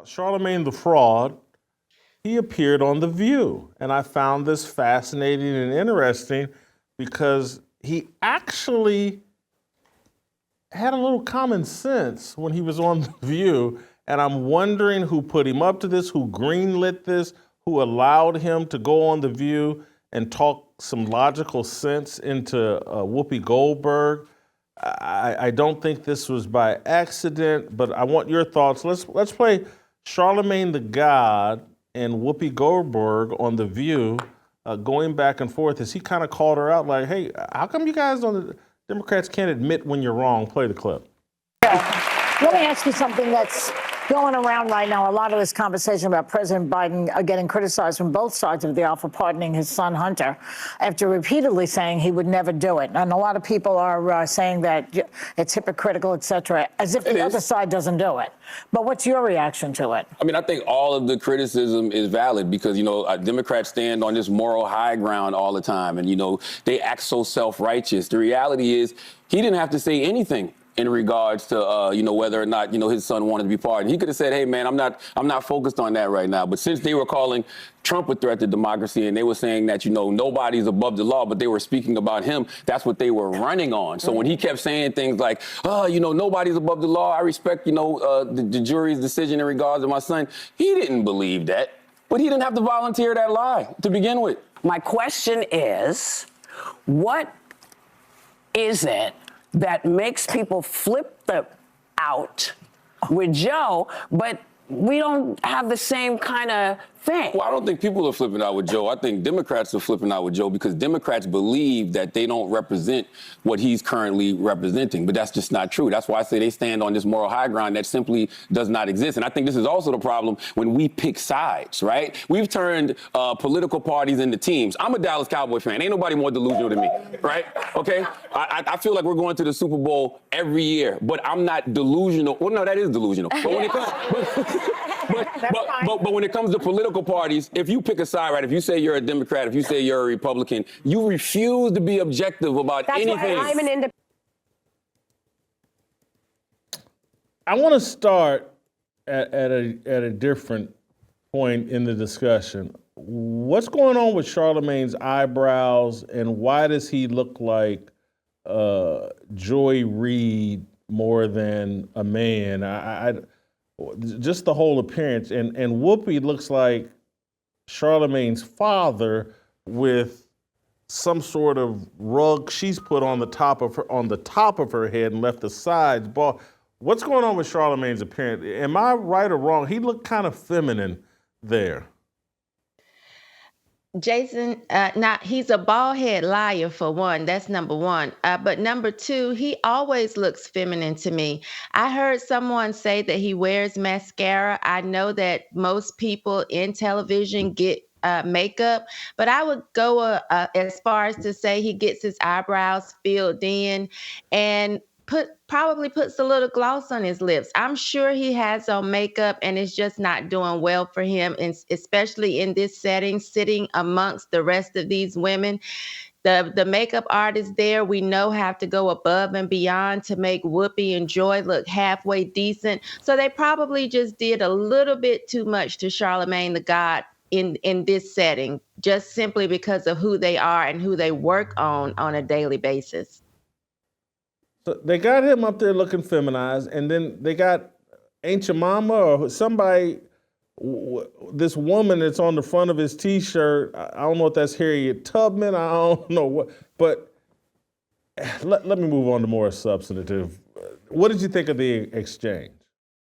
Charlemagne the Fraud, he appeared on The View. And I found this fascinating and interesting because he actually had a little common sense when he was on The View. And I'm wondering who put him up to this, who greenlit this, who allowed him to go on The View and talk some logical sense into Whoopi Goldberg. I don't think this was by accident, but I want your thoughts. Let's play Charlamagne Tha God and Whoopi Goldberg on The View, going back and forth as he kind of called her out like, hey, how come you guys on the Democrats can't admit when you're wrong? Play the clip. Let me ask you something that's going around right now. A lot of this conversation about President Biden getting criticized from both sides of the aisle for pardoning his son Hunter after repeatedly saying he would never do it. And a lot of people are saying that it's hypocritical, et cetera, as if the other side doesn't do it. But what's your reaction to it? I mean, I think all of the criticism is valid because, Democrats stand on this moral high ground all the time. And, they act so self-righteous. The reality is he didn't have to say anything in regards to, whether or not, his son wanted to be pardoned. He could have said, hey, man, I'm not focused on that right now. But since they were calling Trump a threat to democracy and they were saying that, nobody's above the law, but they were speaking about him, that's what they were running on. So when he kept saying things like, nobody's above the law, I respect, the jury's decision in regards to my son, he didn't believe that. But he didn't have to volunteer that lie to begin with. My question is, what is it that makes people flip out with Joe, but we don't have the same kind of thing? Well, I don't think people are flipping out with Joe. I think Democrats are flipping out with Joe because Democrats believe that they don't represent what he's currently representing. But that's just not true. That's why I say they stand on this moral high ground that simply does not exist. And I think this is also the problem when we pick sides, right? We've turned political parties into teams. I'm a Dallas Cowboy fan. Ain't nobody more delusional than me, right? Okay? I feel like we're going to the Super Bowl every year, but I'm not delusional. Well, no, that is delusional. But when it comes... But when it comes to political parties, if you pick a side, right, if you say you're a Democrat, if you say you're a Republican, you refuse to be objective about anything. That's why I'm an independent. I want to start at a different point in the discussion. What's going on with Charlemagne's eyebrows, and why does he look like Joy Reid more than a man? Just the whole appearance, and Whoopi looks like Charlemagne's father with some sort of rug she's put on the top of her head and left the sides bald. What's going on with Charlemagne's appearance? Am I right or wrong? He looked kind of feminine there. Jason, now he's a bald head liar for one. That's number one. But number two, he always looks feminine to me. I heard someone say that he wears mascara. I know that most people in television get makeup, but I would go as far as to say he gets his eyebrows filled in and probably puts a little gloss on his lips. I'm sure he has on makeup and it's just not doing well for him, and especially in this setting, sitting amongst the rest of these women. The makeup artists there, we know, have to go above and beyond to make Whoopi and Joy look halfway decent. So they probably just did a little bit too much to Charlamagne Tha God in this setting, just simply because of who they are and who they work on a daily basis. So they got him up there looking feminized, and then they got Ain't Your Mama or somebody, this woman that's on the front of his T-shirt. I don't know if that's Harriet Tubman. I don't know what, but let me move on to more substantive. What did you think of the exchange?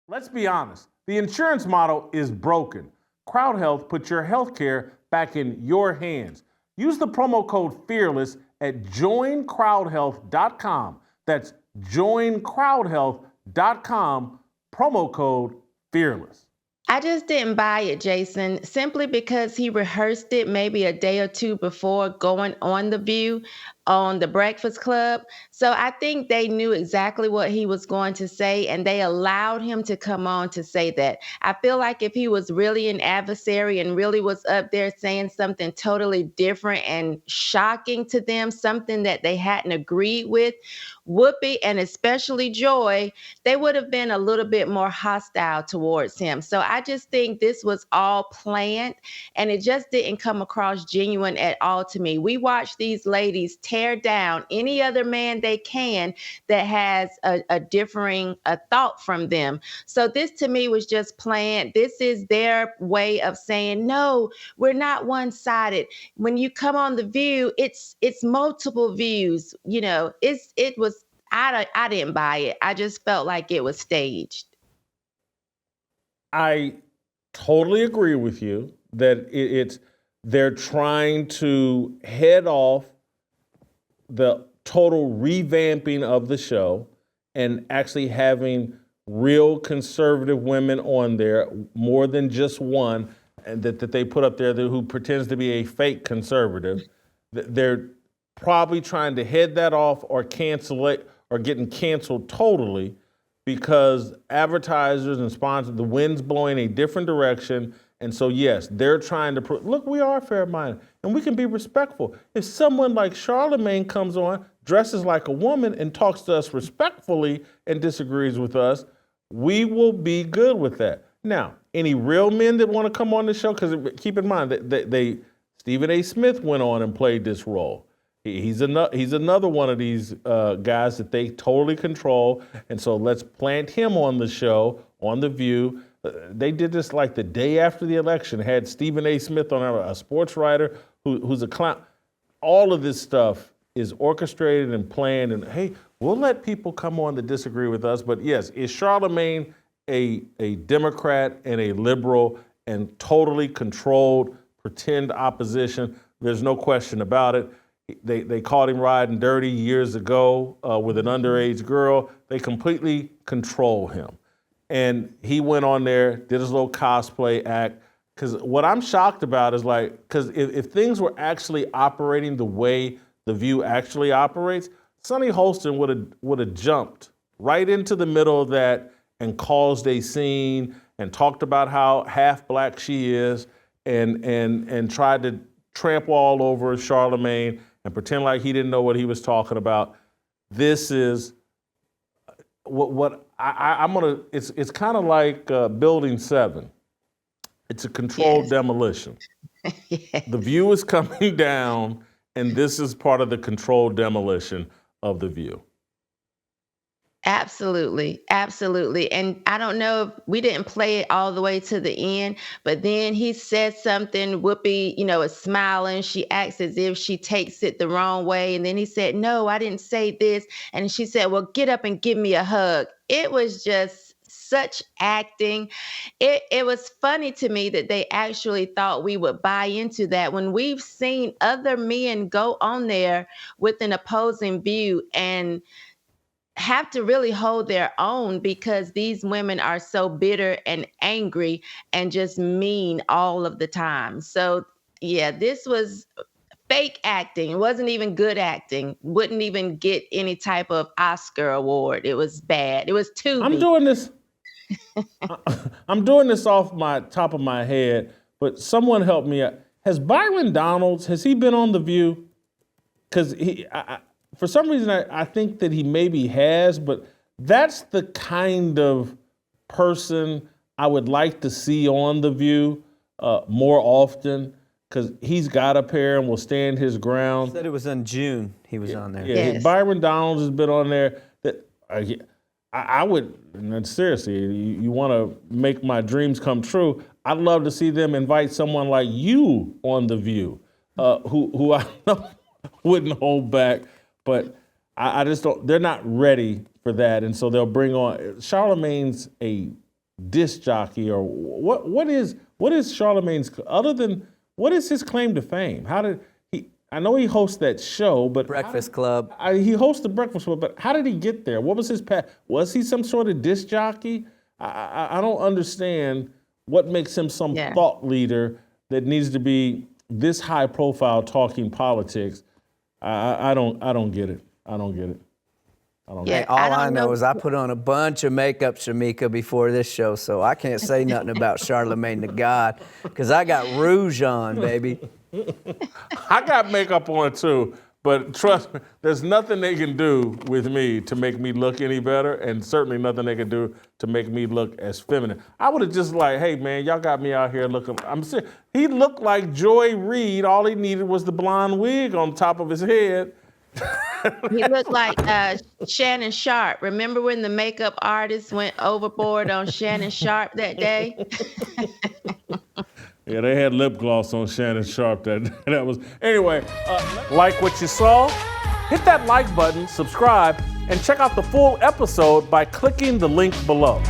Let's be honest. The insurance model is broken. CrowdHealth puts your health care back in your hands. Use the promo code FEARLESS at joincrowdhealth.com. That's joincrowdhealth.com, promo code FEARLESS. I just didn't buy it, Jason, simply because he rehearsed it maybe a day or two before going on The View. on the Breakfast Club. So I think they knew exactly what he was going to say, and they allowed him to come on to say that. I feel like if he was really an adversary and really was up there saying something totally different and shocking to them, something that they hadn't agreed with, Whoopi and especially Joy, they would have been a little bit more hostile towards him. So I just think this was all planned, and it just didn't come across genuine at all to me. We watch these ladies tear down any other man they can that has a differing thought from them. So this to me was just planned. This is their way of saying, no, we're not one-sided. When you come on The View, it's multiple views. You know, it was, I didn't buy it. I just felt like it was staged. I totally agree with you that they're trying to head off the total revamping of the show and actually having real conservative women on there, more than just one, and that they put up there who pretends to be a fake conservative. They're probably trying to head that off or cancel it or getting canceled totally because advertisers and sponsors, the wind's blowing a different direction. And so, yes, they're trying to look, we are fair-minded and we can be respectful. If someone like Charlemagne comes on, dresses like a woman and talks to us respectfully and disagrees with us, we will be good with that. Now, any real men that want to come on the show, because keep in mind that Stephen A. Smith went on and played this role. He's another one of these guys that they totally control, and so let's plant him on the show, on The View. They did this like the day after the election, had Stephen A. Smith on, a sports writer who's a clown. All of this stuff is orchestrated and planned, and hey, we'll let people come on to disagree with us, but yes, is Charlemagne a Democrat and a liberal and totally controlled pretend opposition? There's no question about it. They caught him riding dirty years ago with an underage girl. They completely control him. And he went on there, did his little cosplay act. Because what I'm shocked about is because if things were actually operating the way The View actually operates, Sonny Holston would have jumped right into the middle of that and caused a scene and talked about how half black she is and tried to trample all over Charlemagne and pretend like he didn't know what he was talking about. This is what I'm gonna. It's kind of like Building 7. It's a controlled demolition. Yes. The View is coming down, and this is part of the controlled demolition of The View. Absolutely. Absolutely. And I don't know if we didn't play it all the way to the end, but then he said something, Whoopi, is smiling. She acts as if she takes it the wrong way. And then he said, no, I didn't say this. And she said, well, get up and give me a hug. It was just such acting. It was funny to me that they actually thought we would buy into that when we've seen other men go on there with an opposing view and have to really hold their own because these women are so bitter and angry and just mean all of the time. So yeah, this was fake acting. It wasn't even good acting. Wouldn't even get any type of Oscar award. It was bad. It was Tubi. I'm doing this off my top of my head, but someone help me out. Has Byron Donalds, has he been on The View? Because for some reason, I think that he maybe has, but that's the kind of person I would like to see on The View more often, because he's got a pair and will stand his ground. He said it was in June he was on there. Yeah, Yes. Byron Donalds has been on there. That I would, and seriously, you want to make my dreams come true, I'd love to see them invite someone like you on The View, who I know wouldn't hold back. But I just don't, they're not ready for that. And so they'll bring on, Charlemagne's a disc jockey, or what is Charlemagne's, other than, what is his claim to fame? I know he hosts that show, but Breakfast Club. He hosts the Breakfast Club, but how did he get there? What was his path? Was he some sort of disc jockey? I don't understand what makes him some thought leader that needs to be this high profile talking politics. I don't get it. I don't get it. Yeah, All I don't know is I put on a bunch of makeup, Shamika, before this show, so I can't say nothing about Charlamagne Tha God, because I got rouge on, baby. I got makeup on too, but trust me, there's nothing they can do with me to make me look any better, and certainly nothing they can do to make me look as feminine. I would have just like, hey man, y'all got me out here looking. I'm serious. He looked like Joy Reid. All he needed was the blonde wig on top of his head. He looked like Shannon Sharp. Remember when the makeup artist went overboard on Shannon Sharp that day? Yeah, they had lip gloss on Shannon Sharp. That was anyway. Like what you saw? Hit that like button, subscribe, and check out the full episode by clicking the link below.